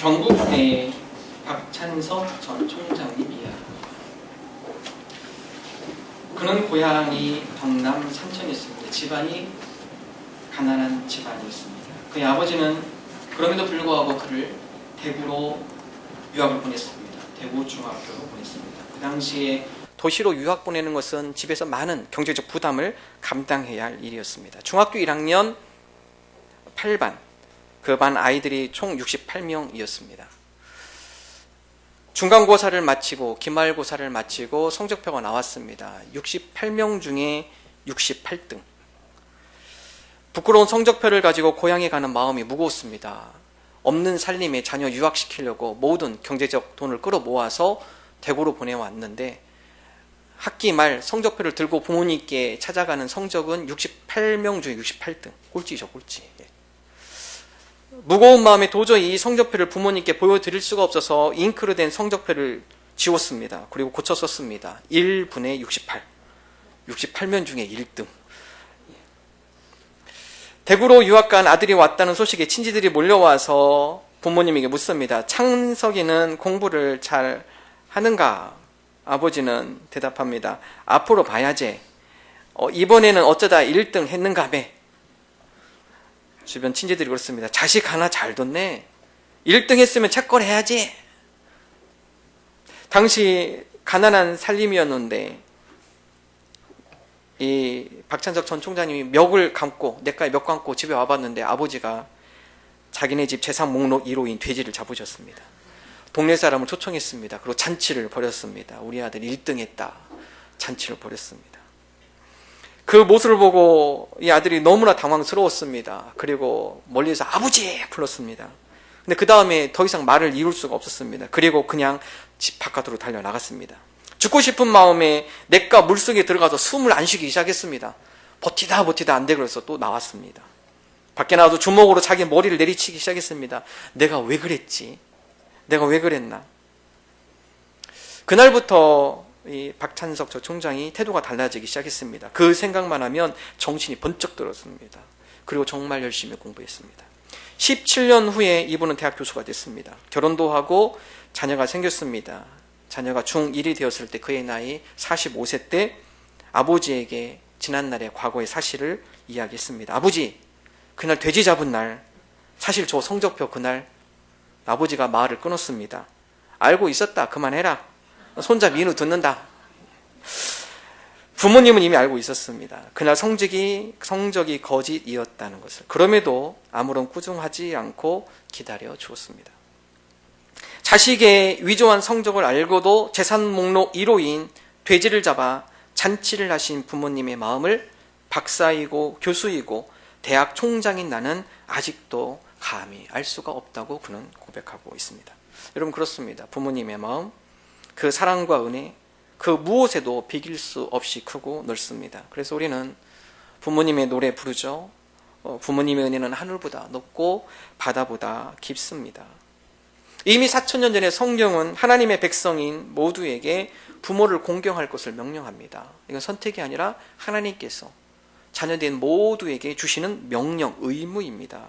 경북대 박찬석 전 총장님이야. 그는 고향이 경남 삼천이었습니다. 집안이 가난한 집안이었습니다. 그의 아버지는 그럼에도 불구하고 그를 대구로 유학을 보냈습니다. 대구 중학교로 보냈습니다. 그 당시에 도시로 유학 보내는 것은 집에서 많은 경제적 부담을 감당해야 할 일이었습니다. 중학교 1학년 8반, 그 반 아이들이 총 68명이었습니다. 중간고사를 마치고 기말고사를 마치고 성적표가 나왔습니다. 68명 중에 68등. 부끄러운 성적표를 가지고 고향에 가는 마음이 무거웠습니다. 없는 살림에 자녀 유학시키려고 모든 경제적 돈을 끌어모아서 대구로 보내왔는데 학기 말 성적표를 들고 부모님께 찾아가는 성적은 68명 중에 68등. 꼴찌죠, 꼴찌. 무거운 마음에 도저히 이 성적표를 부모님께 보여드릴 수가 없어서 잉크로 된 성적표를 지웠습니다. 그리고 고쳐 썼습니다. 1분의 68. 68명 중에 1등. 대구로 유학 간 아들이 왔다는 소식에 친지들이 몰려와서 부모님에게 묻습니다. 창석이는 공부를 잘 하는가? 아버지는 대답합니다. 앞으로 봐야지. 이번에는 어쩌다 1등 했는가매. 주변 친지들이 그렇습니다. 자식 하나 잘 뒀네. 1등 했으면 채권 해야지. 당시 가난한 살림이었는데 이 박찬석 전 총장님이 멱을 감고 냇가에 멱 감고 집에 와봤는데 아버지가 자기네 집 재산 목록 1호인 돼지를 잡으셨습니다. 동네 사람을 초청했습니다. 그리고 잔치를 벌였습니다. 우리 아들 1등 했다. 잔치를 벌였습니다. 그 모습을 보고 이 아들이 너무나 당황스러웠습니다. 그리고 멀리서 아버지 불렀습니다. 근데 그 다음에 더 이상 말을 이룰 수가 없었습니다. 그리고 그냥 집 바깥으로 달려나갔습니다. 죽고 싶은 마음에 냇가 물속에 들어가서 숨을 안 쉬기 시작했습니다. 버티다 안 되고 그래서 또 나왔습니다. 밖에 나와서 주먹으로 자기 머리를 내리치기 시작했습니다. 내가 왜 그랬지? 내가 왜 그랬나? 그날부터 이 박찬석 저 총장이 태도가 달라지기 시작했습니다. 그 생각만 하면 정신이 번쩍 들었습니다. 그리고 정말 열심히 공부했습니다. 17년 후에 이분은 대학 교수가 됐습니다. 결혼도 하고 자녀가 생겼습니다. 자녀가 중1이 되었을 때 그의 나이 45세 때 아버지에게 지난날의 과거의 사실을 이야기했습니다. 아버지, 그날 돼지 잡은 날, 사실 저 성적표 그날 아버지가 말을 끊었습니다. 알고 있었다. 그만해라. 손자 민우 듣는다. 부모님은 이미 알고 있었습니다. 그날 성적이 거짓이었다는 것을. 그럼에도 아무런 꾸중하지 않고 기다려 주었습니다. 자식의 위조한 성적을 알고도 재산 목록 1호인 돼지를 잡아 잔치를 하신 부모님의 마음을 박사이고 교수이고 대학 총장인 나는 아직도 감히 알 수가 없다고 그는 고백하고 있습니다. 여러분 그렇습니다. 부모님의 마음, 그 사랑과 은혜, 그 무엇에도 비길 수 없이 크고 넓습니다. 그래서 우리는 부모님의 노래 부르죠. 부모님의 은혜는 하늘보다 높고 바다보다 깊습니다. 이미 4000년 전에 성경은 하나님의 백성인 모두에게 부모를 공경할 것을 명령합니다. 이건 선택이 아니라 하나님께서 자녀된 모두에게 주시는 명령, 의무입니다.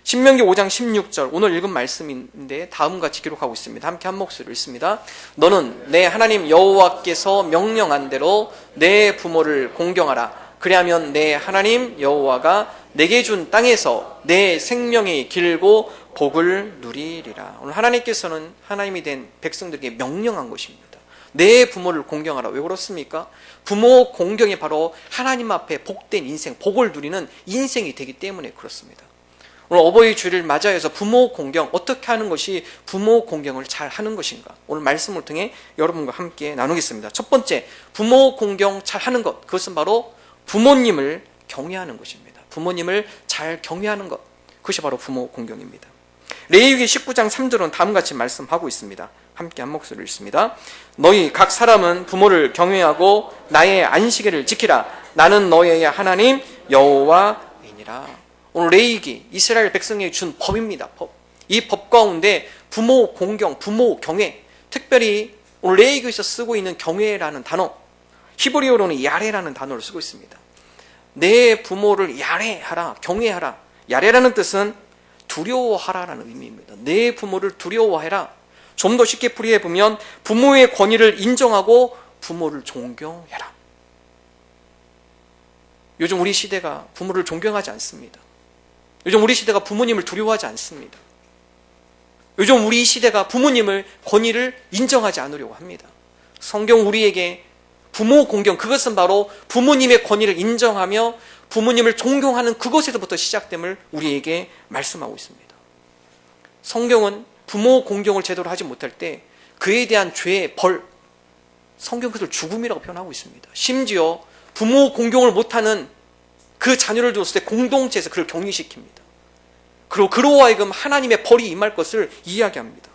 신명기 5장 16절 오늘 읽은 말씀인데 다음과 같이 기록하고 있습니다. 함께 한 목소리로 읽습니다. 너는 내 하나님 여호와께서 명령한 대로 내 부모를 공경하라. 그리하면 내 하나님 여호와가 내게 준 땅에서 내 생명이 길고 복을 누리리라. 오늘 하나님께서는 하나님이 된 백성들에게 명령한 것입니다. 내 부모를 공경하라. 왜 그렇습니까? 부모 공경이 바로 하나님 앞에 복된 인생, 복을 누리는 인생이 되기 때문에 그렇습니다. 오늘 어버이 주일을 맞이해서 부모 공경, 어떻게 하는 것이 부모 공경을 잘 하는 것인가? 오늘 말씀을 통해 여러분과 함께 나누겠습니다. 첫 번째, 부모 공경 잘 하는 것. 그것은 바로 부모님을 경외하는 것입니다. 부모님을 잘 경외하는 것. 그것이 바로 부모 공경입니다. 레위기 19장 3절은 다음과 같이 말씀하고 있습니다. 함께 한 목소리로 읽습니다. 너희 각 사람은 부모를 경외하고 나의 안식일을 지키라. 나는 너희의 하나님 여호와이니라. 오늘 레위기 이스라엘 백성에게 준 법입니다. 법. 이 법 가운데 부모 공경, 부모 경외, 특별히 오늘 레위기에서 쓰고 있는 경외라는 단어, 히브리어로는 야레라는 단어를 쓰고 있습니다. 내 부모를 야레하라, 경외하라. 야레라는 뜻은 두려워하라라는 의미입니다. 내 부모를 두려워해라. 좀 더 쉽게 풀이해 보면 부모의 권위를 인정하고 부모를 존경해라. 요즘 우리 시대가 부모를 존경하지 않습니다. 요즘 우리 시대가 부모님을 두려워하지 않습니다. 요즘 우리 시대가 부모님을 권위를 인정하지 않으려고 합니다. 성경 우리에게 부모 공경, 그것은 바로 부모님의 권위를 인정하며 부모님을 존경하는 그것에서부터 시작됨을 우리에게 말씀하고 있습니다. 성경은 부모 공경을 제대로 하지 못할 때 그에 대한 죄의 벌, 성경 그것을 죽음이라고 표현하고 있습니다. 심지어 부모 공경을 못하는 그 자녀를 뒀을 때 공동체에서 그를 격리시킵니다. 그리고 그로 하여금 하나님의 벌이 임할 것을 이야기합니다.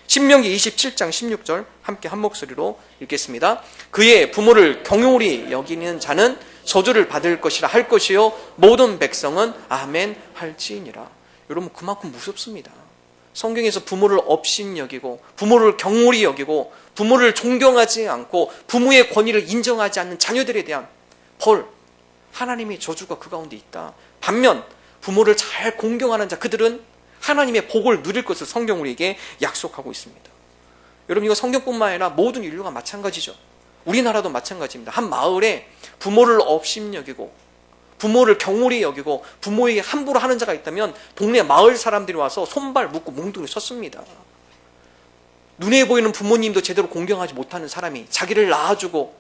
신명기 27장 16절 함께 한 목소리로 읽겠습니다. 그의 부모를 경홀히 여기는 자는 저주를 받을 것이라 할 것이요 모든 백성은 아멘 할지니라. 여러분, 그만큼 무섭습니다. 성경에서 부모를 업신여기고 부모를 경홀히 여기고 부모를 존경하지 않고 부모의 권위를 인정하지 않는 자녀들에 대한 벌, 하나님의 저주가 그 가운데 있다. 반면 부모를 잘 공경하는 자, 그들은 하나님의 복을 누릴 것을 성경 우리에게 약속하고 있습니다. 여러분, 이거 성경뿐만 아니라 모든 인류가 마찬가지죠. 우리나라도 마찬가지입니다. 한 마을에 부모를 업신여기고 부모를 경홀히 여기고 부모에게 함부로 하는 자가 있다면 동네 마을 사람들이 와서 손발 묶고 몽둥이 섰습니다. 눈에 보이는 부모님도 제대로 공경하지 못하는 사람이 자기를 낳아주고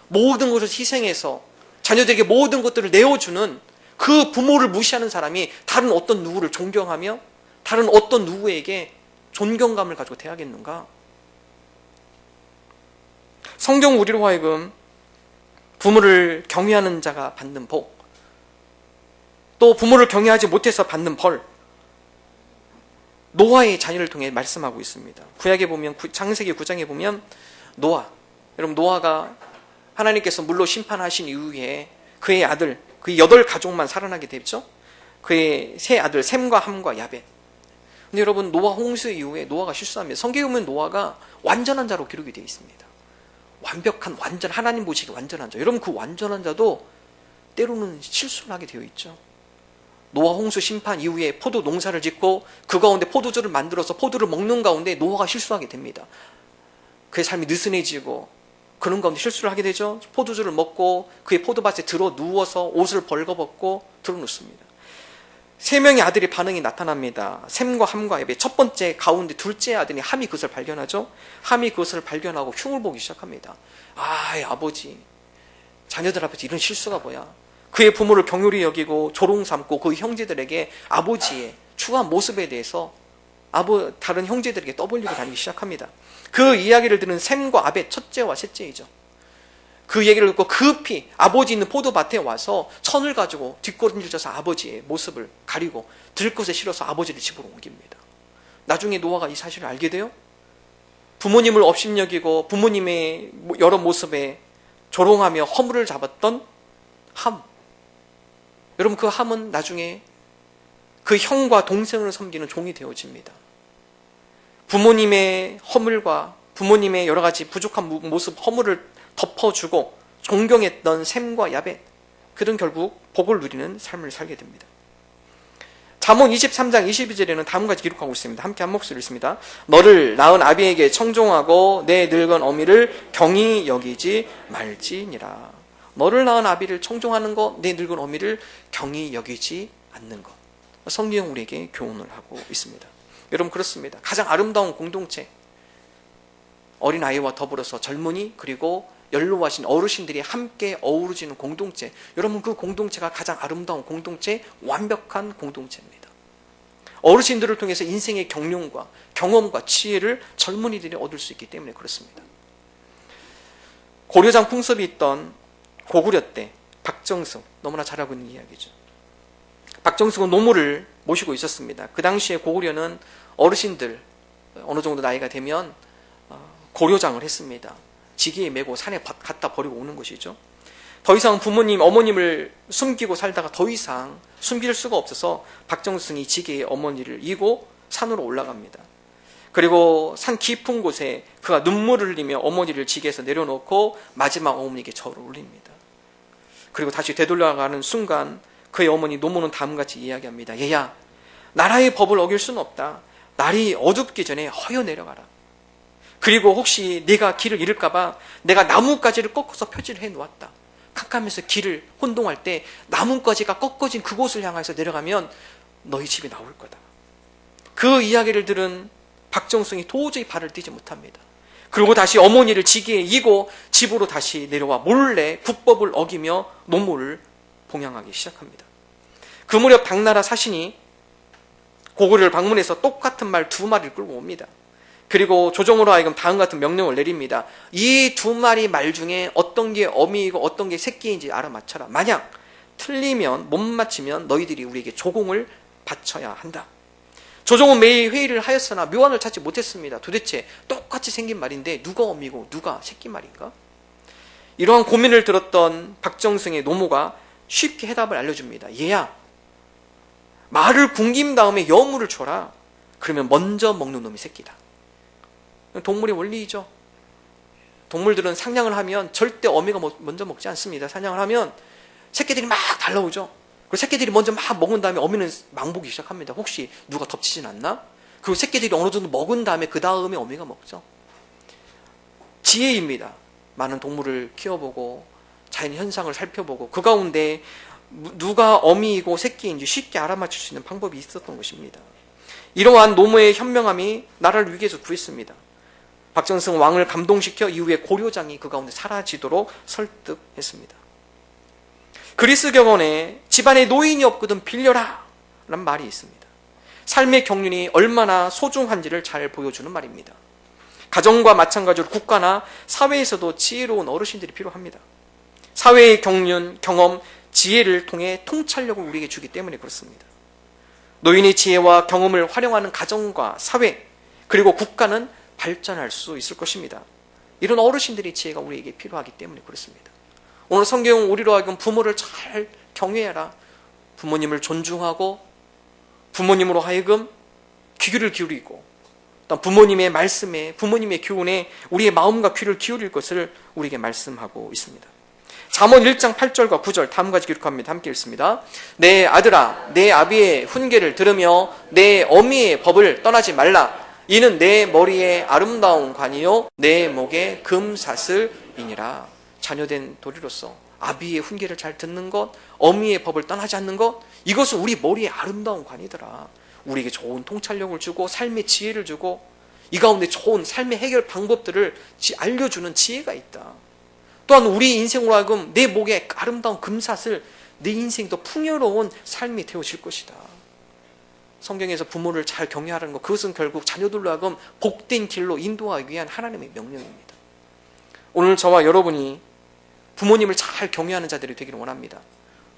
모든 것을 희생해서 자녀들에게 모든 것들을 내어주는 그 부모를 무시하는 사람이 다른 어떤 누구를 존경하며 다른 어떤 누구에게 존경감을 가지고 대하겠는가? 성경 우리로 하여금 부모를 경외하는 자가 받는 복, 또 부모를 경외하지 못해서 받는 벌, 노아의 자녀를 통해 말씀하고 있습니다. 구약에 보면, 창세기 9장에 보면 노아, 여러분, 노아가 하나님께서 물로 심판하신 이후에 그의 아들, 그의 8가족만 살아나게 됐죠. 그의 세 아들 셈과 함과 야벳. 근데 여러분, 노아 홍수 이후에 노아가 실수합니다. 성경에 보면 노아가 완전한 자로 기록이 되어 있습니다. 완벽한, 완전, 하나님 보시기 완전한 자. 여러분, 그 완전한 자도 때로는 실수를 하게 되어 있죠. 노아 홍수 심판 이후에 포도 농사를 짓고 그 가운데 포도주를 만들어서 포도를 먹는 가운데 노아가 실수하게 됩니다. 그의 삶이 느슨해지고 그런 가운데 실수를 하게 되죠. 포도주를 먹고 그의 포도밭에 들어 누워서 옷을 벌거벗고 들어 눕습니다. 3명의 아들의 반응이 나타납니다. 셈과 함과 야벳. 첫 번째 가운데 둘째 아들이 함이 그것을 발견하죠. 함이 그것을 발견하고 흉을 보기 시작합니다. 아버지, 자녀들 앞에서 이런 실수가 뭐야. 그의 부모를 경홀히 여기고 조롱 삼고 그 형제들에게 아버지의 추한 모습에 대해서 다른 형제들에게 떠벌리고 다니기 시작합니다. 그 이야기를 들은 셈과 아벳, 첫째와 셋째이죠. 그 얘기를 듣고 급히 아버지 있는 포도밭에 와서 천을 가지고 뒷걸음질쳐서 아버지의 모습을 가리고 들것에 실어서 아버지를 집으로 옮깁니다. 나중에 노아가 이 사실을 알게 돼요. 부모님을 업신여기고 부모님의 여러 모습에 조롱하며 허물을 잡았던 함, 여러분, 그 함은 나중에 그 형과 동생을 섬기는 종이 되어집니다. 부모님의 허물과 부모님의 여러 가지 부족한 모습, 허물을 덮어주고 존경했던 셈과 야벳, 그들은 결국 복을 누리는 삶을 살게 됩니다. 잠언 23장 22절에는 다음과 같이 기록하고 있습니다. 함께 한 목소리 읽습니다. 너를 낳은 아비에게 청종하고 내 늙은 어미를 경히 여기지 말지니라. 너를 낳은 아비를 청종하는 것, 내 늙은 어미를 경히 여기지 않는 것. 성경 우리에게 교훈을 하고 있습니다. 여러분, 그렇습니다. 가장 아름다운 공동체, 어린아이와 더불어서 젊은이 그리고 연로하신 어르신들이 함께 어우러지는 공동체, 여러분, 그 공동체가 가장 아름다운 공동체, 완벽한 공동체입니다. 어르신들을 통해서 인생의 경륜과 경험과 지혜를 젊은이들이 얻을 수 있기 때문에 그렇습니다. 고려장 풍습이 있던 고구려 때 박정승, 너무나 잘 알고 있는 이야기죠. 박정승은 노모를 모시고 있었습니다. 그 당시에 고구려는 어르신들 어느 정도 나이가 되면 고려장을 했습니다. 지게에 메고 산에 갖다 버리고 오는 것이죠. 더 이상 부모님, 어머님을 숨기고 살다가 더 이상 숨길 수가 없어서 박정승이 지게에 어머니를 이고 산으로 올라갑니다. 그리고 산 깊은 곳에 그가 눈물을 흘리며 어머니를 지게에서 내려놓고 마지막 어머니에게 절을 올립니다. 그리고 다시 되돌아가는 순간 그의 어머니 노모는 다음같이 이야기합니다. 얘야, 나라의 법을 어길 수는 없다. 날이 어둡기 전에 허여 내려가라. 그리고 혹시 네가 길을 잃을까 봐 내가 나뭇가지를 꺾어서 표지를 해 놓았다. 캄캄해서 길을 혼동할 때 나뭇가지가 꺾어진 그곳을 향해서 내려가면 너희 집에 나올 거다. 그 이야기를 들은 박정승이 도저히 발을 떼지 못합니다. 그리고 다시 어머니를 지기에 이고 집으로 다시 내려와 몰래 국법을 어기며 노모를 봉양하기 시작합니다. 그 무렵 당나라 사신이 고구려를 방문해서 똑같은 말 2마리를 끌고 옵니다. 그리고 조정으로 하여금 다음 같은 명령을 내립니다. 이 2마리 말 중에 어떤 게 어미이고 어떤 게 새끼인지 알아맞혀라. 만약 틀리면 못 맞히면 너희들이 우리에게 조공을 바쳐야 한다. 조정은 매일 회의를 하였으나 묘안을 찾지 못했습니다. 도대체 똑같이 생긴 말인데 누가 어미고 누가 새끼 말인가? 이러한 고민을 들었던 박정승의 노모가 쉽게 해답을 알려줍니다. 얘야, 말을 굶긴 다음에 여물을 줘라. 그러면 먼저 먹는 놈이 새끼다. 동물의 원리이죠. 동물들은 사냥을 하면 절대 어미가 먼저 먹지 않습니다. 사냥을 하면 새끼들이 막 달라오죠. 그 새끼들이 먼저 막 먹은 다음에 어미는 망보기 시작합니다. 혹시 누가 덮치진 않나? 그리고 새끼들이 어느 정도 먹은 다음에 그 다음에 어미가 먹죠. 지혜입니다. 많은 동물을 키워보고 자연 현상을 살펴보고 그 가운데 누가 어미이고 새끼인지 쉽게 알아맞힐 수 있는 방법이 있었던 것입니다. 이러한 노모의 현명함이 나라를 위기에서 구했습니다. 박정승 왕을 감동시켜 이후에 고려장이 그 가운데 사라지도록 설득했습니다. 그리스 격언에 집안에 노인이 없거든 빌려라 라는 말이 있습니다. 삶의 경륜이 얼마나 소중한지를 잘 보여주는 말입니다. 가정과 마찬가지로 국가나 사회에서도 지혜로운 어르신들이 필요합니다. 사회의 경륜, 경험, 지혜를 통해 통찰력을 우리에게 주기 때문에 그렇습니다. 노인의 지혜와 경험을 활용하는 가정과 사회 그리고 국가는 발전할 수 있을 것입니다. 이런 어르신들의 지혜가 우리에게 필요하기 때문에 그렇습니다. 오늘 성경은 우리로 하여금 부모를 잘 경외하라. 부모님을 존중하고 부모님으로 하여금 귀를 기울이고 또 부모님의 말씀에 부모님의 교훈에 우리의 마음과 귀를 기울일 것을 우리에게 말씀하고 있습니다. 잠언 1장 8절과 9절 다음과 같이 기록합니다. 함께 읽습니다. 내 아들아 내 아비의 훈계를 들으며 내 어미의 법을 떠나지 말라. 이는 내 머리에 아름다운 관이요 내 목에 금사슬이니라. 자녀된 도리로서 아비의 훈계를 잘 듣는 것, 어미의 법을 떠나지 않는 것, 이것은 우리 머리에 아름다운 관이더라. 우리에게 좋은 통찰력을 주고 삶의 지혜를 주고 이 가운데 좋은 삶의 해결 방법들을 알려주는 지혜가 있다. 또한 우리 인생으로 하여금 내 목에 아름다운 금사슬, 내 인생이 더 풍요로운 삶이 되어질 것이다. 성경에서 부모를 잘 경외하라는 것, 그것은 결국 자녀들로 하여금 복된 길로 인도하기 위한 하나님의 명령입니다. 오늘 저와 여러분이 부모님을 잘 경외하는 자들이 되기를 원합니다.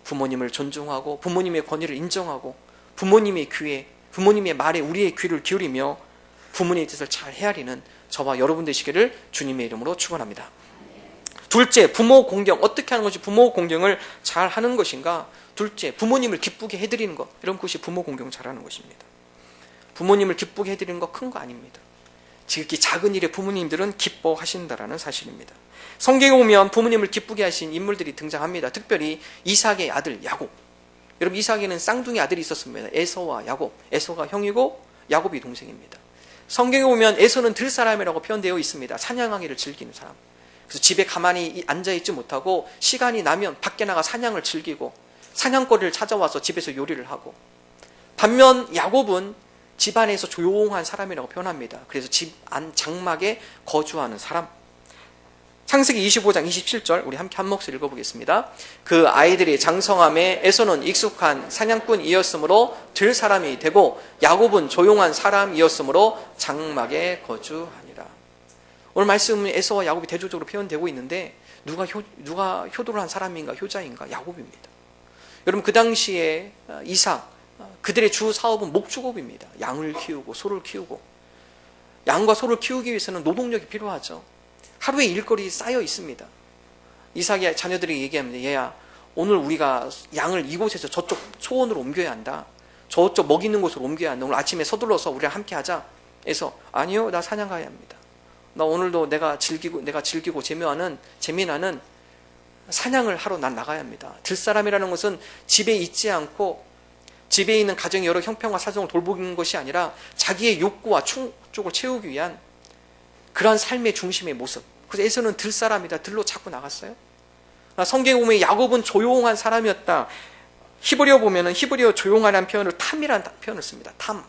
부모님을 존중하고 부모님의 권위를 인정하고 부모님의 귀에, 부모님의 말에 우리의 귀를 기울이며 부모님의 뜻을 잘 헤아리는 저와 여러분 되시기를 주님의 이름으로 축원합니다. 둘째, 부모 공경. 어떻게 하는 것이 부모 공경을 잘 하는 것인가? 둘째, 부모님을 기쁘게 해드리는 것. 이런 것이 부모 공경 잘하는 것입니다. 부모님을 기쁘게 해드리는 거 큰 거 아닙니다. 지극히 작은 일에 부모님들은 기뻐하신다라는 사실입니다. 성경에 보면 부모님을 기쁘게 하신 인물들이 등장합니다. 특별히 이삭의 아들 야곱. 여러분, 이삭에는 쌍둥이 아들이 있었습니다. 에서와 야곱. 에서가 형이고 야곱이 동생입니다. 성경에 보면 에서는 들사람이라고 표현되어 있습니다. 사냥하기를 즐기는 사람. 그래서 집에 가만히 앉아있지 못하고 시간이 나면 밖에 나가 사냥을 즐기고 사냥거리를 찾아와서 집에서 요리를 하고, 반면 야곱은 집안에서 조용한 사람이라고 표현합니다. 그래서 집 안 장막에 거주하는 사람. 창세기 25장 27절 우리 함께 한 목소리 읽어보겠습니다. 그 아이들이 장성함에 에서는 익숙한 사냥꾼이었으므로 들 사람이 되고 야곱은 조용한 사람이었으므로 장막에 거주하니라. 오늘 말씀은 에서와 야곱이 대조적으로 표현되고 있는데 누가 효도를 한 사람인가 효자인가? 야곱입니다. 여러분, 그 당시에 이삭 그들의 주 사업은 목축업입니다. 양을 키우고 소를 키우고, 양과 소를 키우기 위해서는 노동력이 필요하죠. 하루에 일거리 쌓여 있습니다. 이삭의 자녀들이 얘기합니다. 얘야, 오늘 우리가 양을 이곳에서 저쪽 초원으로 옮겨야 한다. 저쪽 먹이는 곳으로 옮겨야 한다. 오늘 아침에 서둘러서 우리랑 함께 하자. 해서 아니요, 나 사냥 가야 합니다. 나 오늘도 내가 즐기고 재미나는 사냥을 하러 난 나가야 합니다. 들사람이라는 것은 집에 있지 않고 집에 있는 가정의 여러 형편과 사정을 돌보는 것이 아니라 자기의 욕구와 충족을 채우기 위한 그러한 삶의 중심의 모습. 그래서 에서는 들사람이다. 들로 자꾸 나갔어요. 성경에 보면 야곱은 조용한 사람이었다. 히브리어 보면은 히브리어 조용하라는 표현을 탐이라는 표현을 씁니다. 탐.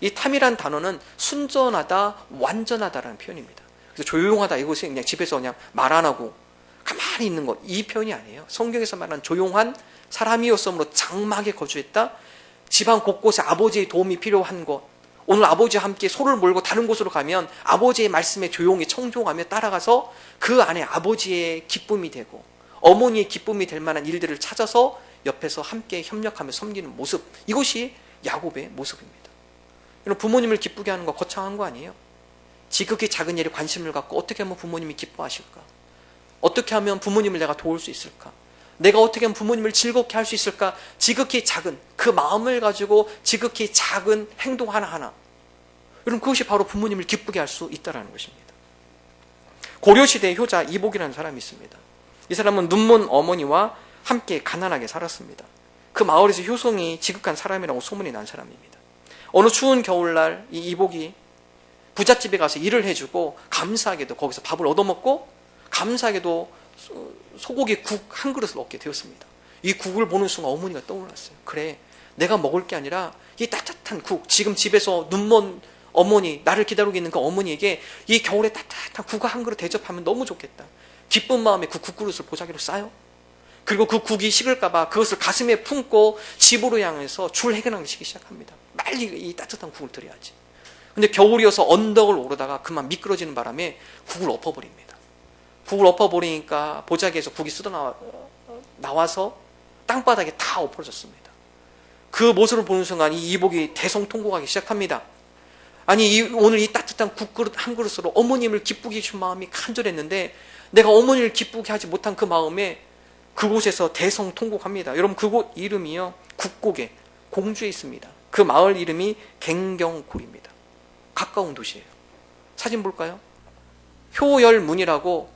이 탐이라는 단어는 순전하다, 완전하다라는 표현입니다. 그래서 조용하다 이것이 그냥 집에서 그냥 말 안 하고 가만히 있는 것, 이 표현이 아니에요. 성경에서 말하는 조용한 사람이었으므로 장막에 거주했다. 집안 곳곳에 아버지의 도움이 필요한 것. 오늘 아버지와 함께 소를 몰고 다른 곳으로 가면 아버지의 말씀에 조용히 청종하며 따라가서 그 안에 아버지의 기쁨이 되고 어머니의 기쁨이 될 만한 일들을 찾아서 옆에서 함께 협력하며 섬기는 모습. 이것이 야곱의 모습입니다. 여러분, 부모님을 기쁘게 하는 거 거창한 거 아니에요? 지극히 작은 일에 관심을 갖고 어떻게 하면 부모님이 기뻐하실까? 어떻게 하면 부모님을 내가 도울 수 있을까? 내가 어떻게 하면 부모님을 즐겁게 할 수 있을까? 지극히 작은 그 마음을 가지고 지극히 작은 행동 하나하나. 여러분, 그것이 바로 부모님을 기쁘게 할 수 있다는 것입니다. 고려시대의 효자 이복이라는 사람이 있습니다. 이 사람은 눈먼 어머니와 함께 가난하게 살았습니다. 그 마을에서 효성이 지극한 사람이라고 소문이 난 사람입니다. 어느 추운 겨울날 이 이복이 부잣집에 가서 일을 해주고 감사하게도 거기서 밥을 얻어먹고 감사하게도 소고기 국 한 그릇을 얻게 되었습니다. 이 국을 보는 순간 어머니가 떠올랐어요. 그래, 내가 먹을 게 아니라 이 따뜻한 국, 지금 집에서 눈먼 어머니, 나를 기다리고 있는 그 어머니에게 이 겨울에 따뜻한 국 한 그릇 대접하면 너무 좋겠다. 기쁜 마음에 그 국그릇을 보자기로 싸요. 그리고 그 국이 식을까봐 그것을 가슴에 품고 집으로 향해서 줄 해결하기 시작합니다. 빨리 이 따뜻한 국을 드려야지. 근데 겨울이어서 언덕을 오르다가 그만 미끄러지는 바람에 국을 엎어버립니다. 국을 엎어버리니까 보자기에서 국이 나와서 땅바닥에 다 엎어졌습니다. 그 모습을 보는 순간 이 이복이 대성통곡하기 시작합니다. 아니, 오늘 이 따뜻한 국그릇 한 그릇으로 어머님을 기쁘게 해준 마음이 간절했는데 내가 어머니를 기쁘게 하지 못한 그 마음에 그곳에서 대성통곡합니다. 여러분, 그곳 이름이요, 국곡에 공주에 있습니다. 그 마을 이름이 갱경골입니다. 가까운 도시예요. 사진 볼까요? 효열문이라고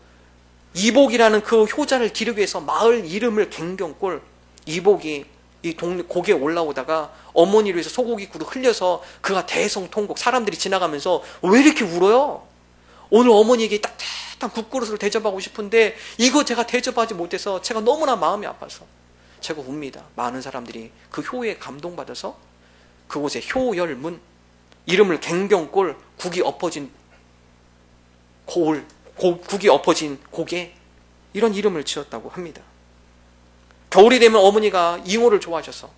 이복이라는 그 효자를 기르기 위해서 마을 이름을 갱경골, 이복이 이 곡에 올라오다가 어머니를 위해서 소고기 굴을 흘려서 그가 대성통곡, 사람들이 지나가면서 왜 이렇게 울어요? 오늘 어머니에게 따뜻한 국그릇을 대접하고 싶은데 이거 제가 대접하지 못해서 제가 너무나 마음이 아파서 제가 웁니다. 많은 사람들이 그 효에 감동받아서 그곳에 효열문, 이름을 갱경골, 국이 엎어진 국이 엎어진 고개, 이런 이름을 지었다고 합니다. 겨울이 되면 어머니가 잉어를 좋아하셔서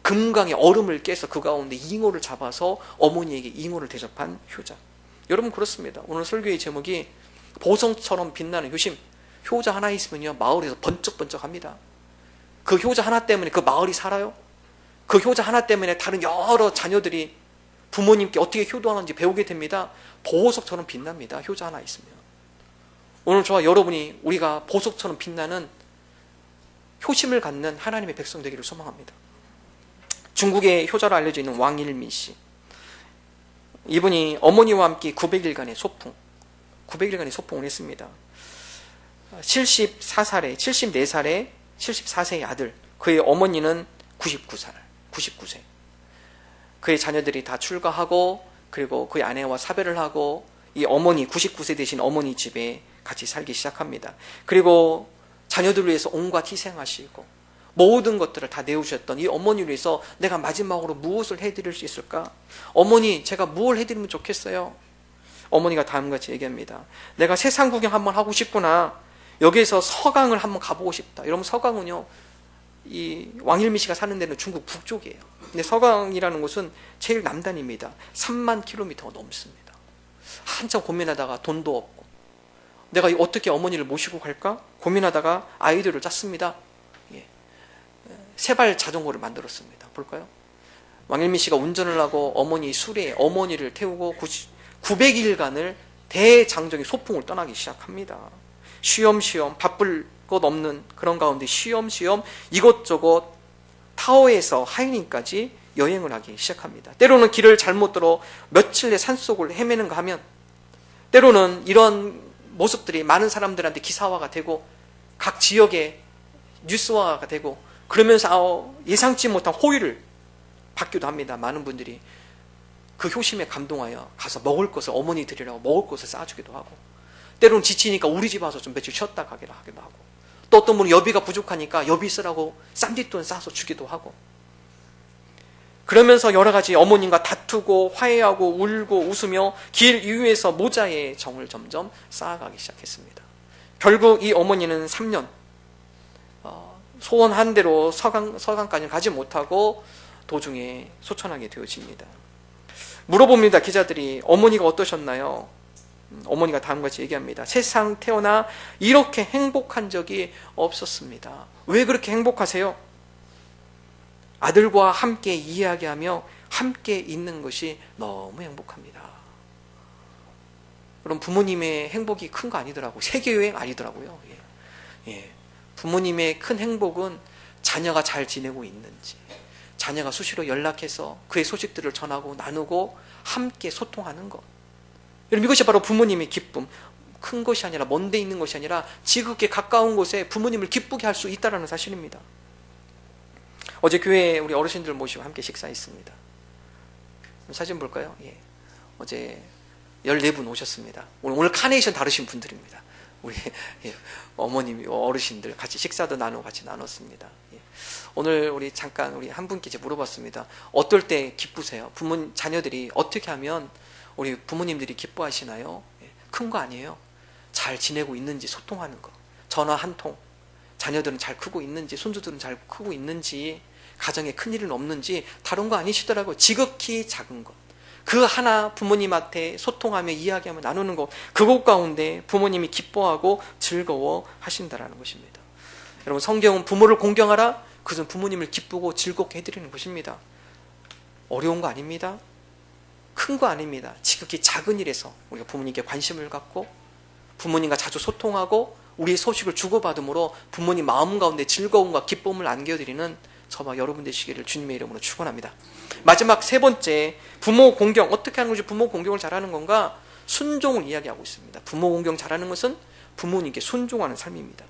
금강에 얼음을 깨서 그 가운데 잉어를 잡아서 어머니에게 잉어를 대접한 효자. 여러분, 그렇습니다. 오늘 설교의 제목이 보석처럼 빛나는 효심. 효자 하나 있으면요, 마을에서 번쩍번쩍합니다. 그 효자 하나 때문에 그 마을이 살아요. 그 효자 하나 때문에 다른 여러 자녀들이 부모님께 어떻게 효도하는지 배우게 됩니다. 보석처럼 빛납니다. 효자 하나 있으면. 오늘 저와 여러분이 우리가 보석처럼 빛나는 효심을 갖는 하나님의 백성 되기를 소망합니다. 중국의 효자로 알려져 있는 왕일민 씨. 이분이 어머니와 함께 900일간의 소풍을 했습니다. 74살의 74세의 아들, 그의 어머니는 99세. 그의 자녀들이 다 출가하고 그리고 그의 아내와 사별을 하고 이 어머니 99세 되신 어머니 집에 같이 살기 시작합니다. 그리고 자녀들을 위해서 온갖 희생하시고 모든 것들을 다 내어주셨던 이 어머니를 위해서 내가 마지막으로 무엇을 해드릴 수 있을까? 어머니, 제가 무엇을 해드리면 좋겠어요? 어머니가 다음과 같이 얘기합니다. 내가 세상 구경 한번 하고 싶구나. 여기에서 서강을 한번 가보고 싶다. 여러분, 서강은요, 이 왕일미 씨가 사는 데는 중국 북쪽이에요. 근데 서강이라는 곳은 제일 남단입니다. 3만 킬로미터가 넘습니다. 한참 고민하다가 돈도 없고 내가 어떻게 어머니를 모시고 갈까 고민하다가 아이디어를 짰습니다. 세발 자전거를 만들었습니다. 볼까요? 왕일미 씨가 운전을 하고 어머니 수레에 어머니를 태우고 900일간을 대장정의 소풍을 떠나기 시작합니다. 쉬엄쉬엄 바쁠 것 없는 그런 가운데 쉬엄쉬엄 이것저것 타오에서 하이닝까지 여행을 하기 시작합니다. 때로는 길을 잘못 들어 며칠 내 산속을 헤매는가 하면 때로는 이런 모습들이 많은 사람들한테 기사화가 되고 각 지역에 뉴스화가 되고 그러면서 예상치 못한 호의를 받기도 합니다. 많은 분들이 그 효심에 감동하여 가서 먹을 것을 어머니 드리라고 먹을 것을 싸주기도 하고, 때로는 지치니까 우리 집 와서 좀 며칠 쉬었다 가기도 하고, 또 어떤 분은 여비가 부족하니까 여비 쓰라고 쌈짓돈 싸서 주기도 하고, 그러면서 여러 가지 어머님과 다투고 화해하고 울고 웃으며 길 이후에서 모자의 정을 점점 쌓아가기 시작했습니다. 결국 이 어머니는 3년 소원한 대로 서강까지 가지 못하고 도중에 소천하게 되어집니다. 물어봅니다. 기자들이 어머니가 어떠셨나요? 어머니가 다음과 같이 얘기합니다. 세상 태어나 이렇게 행복한 적이 없었습니다. 왜 그렇게 행복하세요? 아들과 함께 이야기하며 함께 있는 것이 너무 행복합니다. 그럼 부모님의 행복이 큰 거 아니더라고요. 세계여행 아니더라고요. 예. 부모님의 큰 행복은 자녀가 잘 지내고 있는지, 자녀가 수시로 연락해서 그의 소식들을 전하고 나누고 함께 소통하는 것. 여러분, 이것이 바로 부모님의 기쁨. 큰 것이 아니라, 먼 데 있는 것이 아니라 지극히 가까운 곳에 부모님을 기쁘게 할 수 있다는 사실입니다. 어제 교회에 우리 어르신들 모시고 함께 식사했습니다. 사진 볼까요? 예. 어제 14분 오셨습니다. 오늘 카네이션 다루신 분들입니다. 우리 어머님, 어르신들 같이 식사도 나누고 같이 나눴습니다. 예. 오늘 우리 잠깐 우리 한 분께 이제 물어봤습니다. 어떨 때 기쁘세요? 자녀들이 어떻게 하면 우리 부모님들이 기뻐하시나요? 예. 큰 거 아니에요. 잘 지내고 있는지 소통하는 거. 전화 한 통. 자녀들은 잘 크고 있는지, 손주들은 잘 크고 있는지, 가정에 큰일은 없는지, 다른 거 아니시더라고요. 지극히 작은 것. 그 하나 부모님한테 소통하며 이야기하며 나누는 것, 그것 가운데 부모님이 기뻐하고 즐거워 하신다라는 것입니다. 여러분, 성경은 부모를 공경하라, 그것은 부모님을 기쁘고 즐겁게 해드리는 것입니다. 어려운 거 아닙니다. 큰 거 아닙니다. 지극히 작은 일에서 우리가 부모님께 관심을 갖고 부모님과 자주 소통하고 우리의 소식을 주고받음으로 부모님 마음 가운데 즐거움과 기쁨을 안겨드리는 저와 여러분 되시기를 주님의 이름으로 축원합니다. 마지막 세 번째, 부모 공경. 어떻게 하는 것이 부모 공경을 잘하는 건가? 순종을 이야기하고 있습니다. 부모 공경 잘하는 것은 부모님께 순종하는 삶입니다.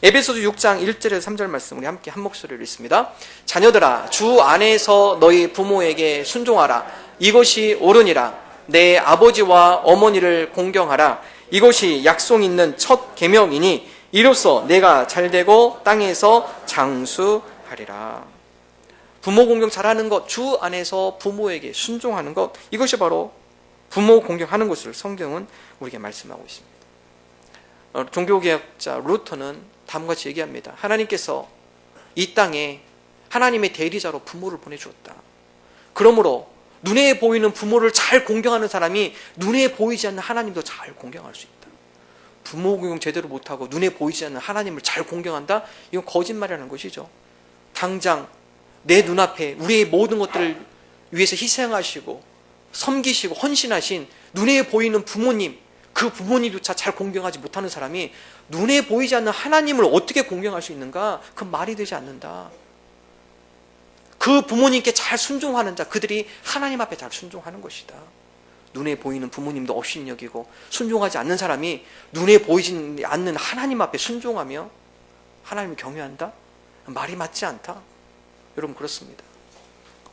에베소서 6장 1절에서 3절 말씀 우리 함께 한 목소리로 읽습니다. 자녀들아, 주 안에서 너희 부모에게 순종하라. 이것이 옳으니라. 내 아버지와 어머니를 공경하라. 이것이 약속 있는 첫 계명이니 이로써 내가 잘되고 땅에서 장수하리라. 부모 공경 잘하는 것, 주 안에서 부모에게 순종하는 것, 이것이 바로 부모 공경하는 것을 성경은 우리에게 말씀하고 있습니다. 종교개혁자 루터는 다음과 같이 얘기합니다. 하나님께서 이 땅에 하나님의 대리자로 부모를 보내주었다. 그러므로 눈에 보이는 부모를 잘 공경하는 사람이 눈에 보이지 않는 하나님도 잘 공경할 수 있다. 부모 공경 제대로 못하고 눈에 보이지 않는 하나님을 잘 공경한다? 이건 거짓말이라는 것이죠. 당장 내 눈앞에 우리의 모든 것들을 위해서 희생하시고 섬기시고 헌신하신 눈에 보이는 부모님, 그 부모님조차 잘 공경하지 못하는 사람이 눈에 보이지 않는 하나님을 어떻게 공경할 수 있는가? 그건 말이 되지 않는다. 그 부모님께 잘 순종하는 자, 그들이 하나님 앞에 잘 순종하는 것이다. 눈에 보이는 부모님도 업신여기고 순종하지 않는 사람이 눈에 보이지 않는 하나님 앞에 순종하며 하나님을 경외한다? 말이 맞지 않다. 여러분, 그렇습니다.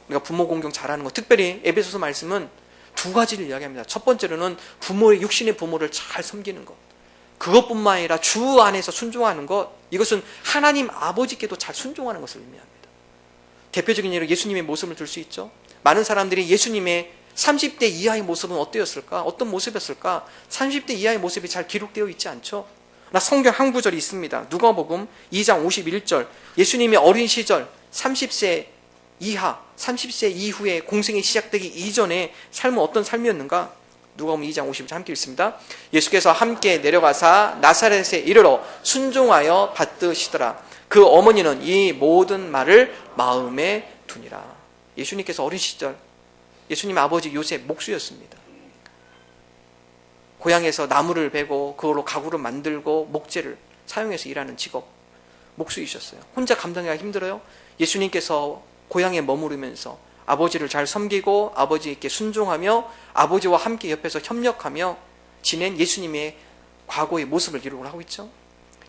우리가 부모 공경 잘하는 것, 특별히 에베소서 말씀은 두 가지를 이야기합니다. 첫 번째로는 부모의 육신의 부모를 잘 섬기는 것, 그것뿐만 아니라 주 안에서 순종하는 것, 이것은 하나님 아버지께도 잘 순종하는 것을 의미합니다. 대표적인 예로 예수님의 모습을 들 수 있죠. 많은 사람들이 예수님의 30대 이하의 모습은 어떠했을까? 어떤 모습이었을까? 30대 이하의 모습이 잘 기록되어 있지 않죠. 나 성경 한 구절이 있습니다. 누가복음 2장 51절. 예수님의 어린 시절 30세 이하, 30세 이후에 공생이 시작되기 이전에 삶은 어떤 삶이었는가? 누가복음 2장 51절 함께 읽습니다. 예수께서 함께 내려가사 나사렛에 이르러 순종하여 받드시더라. 그 어머니는 이 모든 말을 마음에 두니라. 예수님께서 어린 시절 예수님 아버지 요셉 목수였습니다. 고향에서 나무를 베고 그걸로 가구를 만들고 목재를 사용해서 일하는 직업, 목수이셨어요. 혼자 감당하기가 힘들어요. 예수님께서 고향에 머무르면서 아버지를 잘 섬기고 아버지께 순종하며 아버지와 함께 옆에서 협력하며 지낸 예수님의 과거의 모습을 기록을 하고 있죠.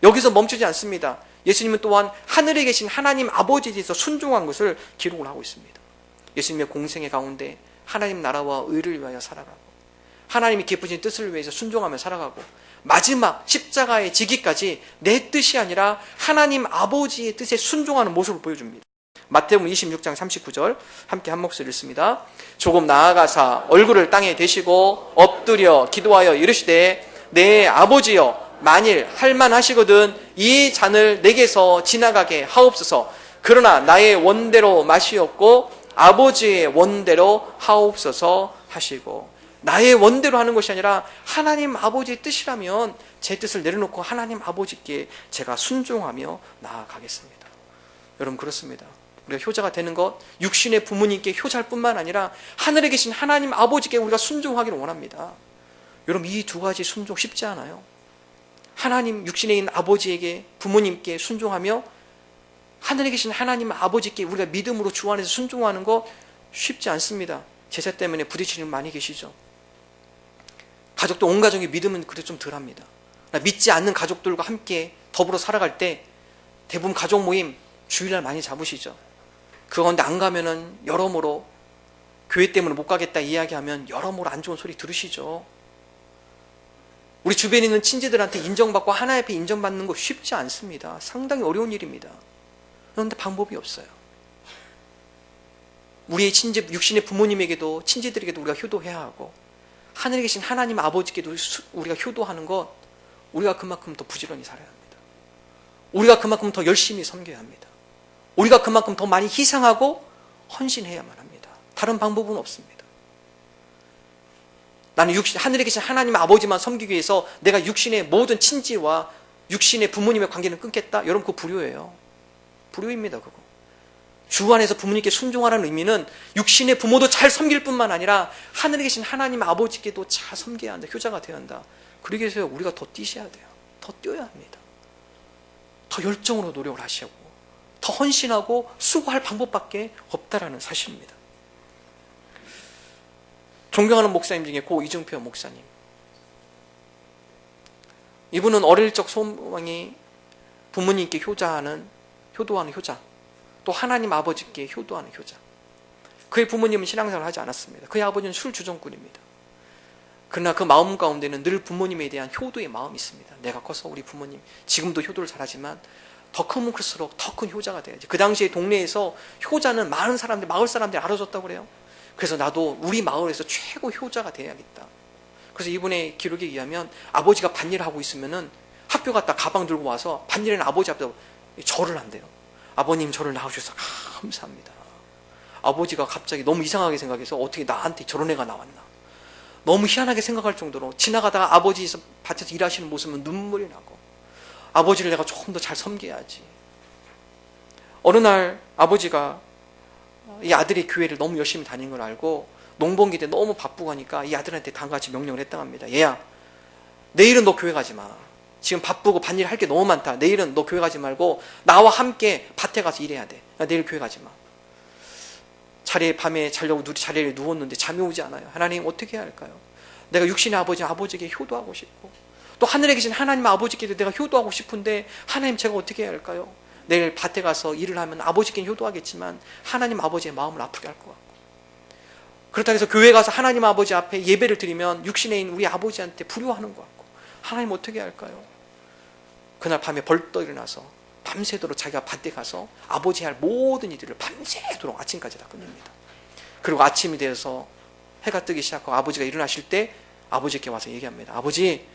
여기서 멈추지 않습니다. 예수님은 또한 하늘에 계신 하나님 아버지에 대해서 순종한 것을 기록을 하고 있습니다. 예수님의 공생의 가운데 하나님 나라와 의를 위하여 살아가고 하나님이 기쁘신 뜻을 위해서 순종하며 살아가고 마지막 십자가의 지기까지 내 뜻이 아니라 하나님 아버지의 뜻에 순종하는 모습을 보여줍니다. 마태복음 26장 39절 함께 한 목소리 읽습니다. 조금 나아가사 얼굴을 땅에 대시고 엎드려 기도하여 이르시되 내 아버지여 만일 할만하시거든 이 잔을 내게서 지나가게 하옵소서. 그러나 나의 원대로 마시옵고 아버지의 원대로 하옵소서 하시고, 나의 원대로 하는 것이 아니라 하나님 아버지의 뜻이라면 제 뜻을 내려놓고 하나님 아버지께 제가 순종하며 나아가겠습니다. 여러분, 그렇습니다. 우리가 효자가 되는 것, 육신의 부모님께 효자일 뿐만 아니라 하늘에 계신 하나님 아버지께 우리가 순종하기를 원합니다. 여러분, 이 두 가지 순종 쉽지 않아요. 하나님 육신에 있는 아버지에게, 부모님께 순종하며 하늘에 계신 하나님 아버지께 우리가 믿음으로 주 안에서 순종하는 것 쉽지 않습니다. 제사 때문에 부딪히는 분 많이 계시죠. 가족도 온 가족이 믿음은 그래도 좀 덜합니다. 믿지 않는 가족들과 함께 더불어 살아갈 때 대부분 가족 모임 주일날 많이 잡으시죠. 그 가운데 안 가면은 여러모로 교회 때문에 못 가겠다 이야기하면 여러모로 안 좋은 소리 들으시죠. 우리 주변에 있는 친지들한테 인정받고 하나님 앞에 인정받는 거 쉽지 않습니다. 상당히 어려운 일입니다. 그런데 방법이 없어요. 우리의 친지, 육신의 부모님에게도 친지들에게도 우리가 효도해야 하고 하늘에 계신 하나님 아버지께도 우리가 효도하는 것, 우리가 그만큼 더 부지런히 살아야 합니다. 우리가 그만큼 더 열심히 섬겨야 합니다. 우리가 그만큼 더 많이 희생하고 헌신해야만 합니다. 다른 방법은 없습니다. 나는 하늘에 계신 하나님 아버지만 섬기기 위해서 내가 육신의 모든 친지와 육신의 부모님의 관계는 끊겠다? 여러분, 그거 불효예요. 불효입니다. 그거. 주 안에서 부모님께 순종하라는 의미는 육신의 부모도 잘 섬길 뿐만 아니라 하늘에 계신 하나님 아버지께도 잘 섬겨야 한다. 효자가 되어야 한다. 그러기 위해서 우리가 더 뛰셔야 돼요. 더 뛰어야 합니다. 더 열정으로 노력을 하시고 더 헌신하고 수고할 방법밖에 없다라는 사실입니다. 존경하는 목사님 중에 고 이중표 목사님, 이분은 어릴 적 소망이 부모님께 효도하는 효자, 또 하나님 아버지께 효도하는 효자. 그의 부모님은 신앙생활을 하지 않았습니다. 그의 아버지는 술주정꾼입니다. 그러나 그 마음 가운데는 늘 부모님에 대한 효도의 마음이 있습니다. 내가 커서 우리 부모님, 지금도 효도를 잘하지만 더 크면 클수록 더 큰 효자가 돼야지. 그 당시에 동네에서 효자는 많은 사람들, 마을 사람들이 알아줬다고 그래요. 그래서 나도 우리 마을에서 최고 효자가 돼야겠다. 그래서 이분의 기록에 의하면 아버지가 밭일을 하고 있으면은 학교 갔다 가방 들고 와서 밭일에는 아버지 앞에서 절을 한대요. 아버님, 저를 낳아주셔서 감사합니다. 아버지가 갑자기 너무 이상하게 생각해서 어떻게 나한테 저런 애가 나왔나, 너무 희한하게 생각할 정도로 지나가다가 아버지 밭에서 일하시는 모습은 눈물이 나고, 아버지를 내가 조금 더 잘 섬겨야지. 어느 날 아버지가 이 아들이 교회를 너무 열심히 다니는 걸 알고 농번기 때 너무 바쁘고 하니까 이 아들한테 단같이 명령을 했다고 합니다. 얘야, 내일은 너 교회 가지 마. 지금 바쁘고 밭일 할 게 너무 많다. 내일은 너 교회 가지 말고 나와 함께 밭에 가서 일해야 돼. 내일 교회 가지 마. 밤에 자려고 자리에 누웠는데 잠이 오지 않아요. 하나님, 어떻게 해야 할까요? 내가 육신의 아버지에게 효도하고 싶고 또 하늘에 계신 하나님 아버지께도 내가 효도하고 싶은데 하나님, 제가 어떻게 해야 할까요? 내일 밭에 가서 일을 하면 아버지께 효도하겠지만 하나님 아버지의 마음을 아프게 할 것 같고, 그렇다고 해서 교회 가서 하나님 아버지 앞에 예배를 드리면 육신에 있는 우리 아버지한테 불효하는 것 같고, 하나님 어떻게 해야 할까요? 그날 밤에 벌떡 일어나서 밤새도록 자기가 밭에 가서 아버지 할 모든 일들을 밤새도록 아침까지 다 끝냅니다. 그리고 아침이 되어서 해가 뜨기 시작하고 아버지가 일어나실 때 아버지께 와서 얘기합니다. 아버지,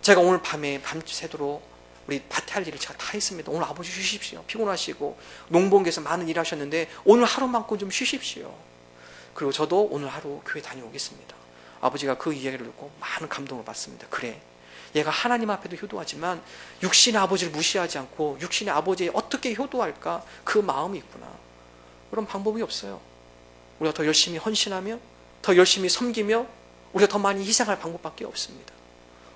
제가 오늘 밤에 밤새도록 우리 밭에 할 일을 제가 다 했습니다. 오늘 아버지 쉬십시오. 피곤하시고 농번기에서 많은 일 하셨는데 오늘 하루만큼 좀 쉬십시오. 그리고 저도 오늘 하루 교회 다녀오겠습니다. 아버지가 그 이야기를 듣고 많은 감동을 받습니다. 그래, 얘가 하나님 앞에도 효도하지만 육신의 아버지를 무시하지 않고 육신의 아버지에 어떻게 효도할까, 그 마음이 있구나. 그런 방법이 없어요. 우리가 더 열심히 헌신하며 더 열심히 섬기며 우리가 더 많이 희생할 방법밖에 없습니다.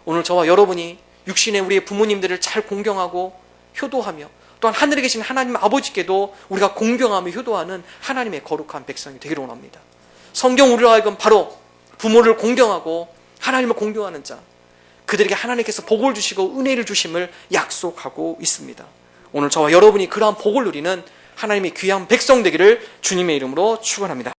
오늘 저와 여러분이 육신의 우리의 부모님들을 잘 공경하고 효도하며 또한 하늘에 계신 하나님 아버지께도 우리가 공경하며 효도하는 하나님의 거룩한 백성이 되기를 원합니다. 성경 우리로 하여금 바로 부모를 공경하고 하나님을 공경하는 자, 그들에게 하나님께서 복을 주시고 은혜를 주심을 약속하고 있습니다. 오늘 저와 여러분이 그러한 복을 누리는 하나님의 귀한 백성 되기를 주님의 이름으로 축원합니다.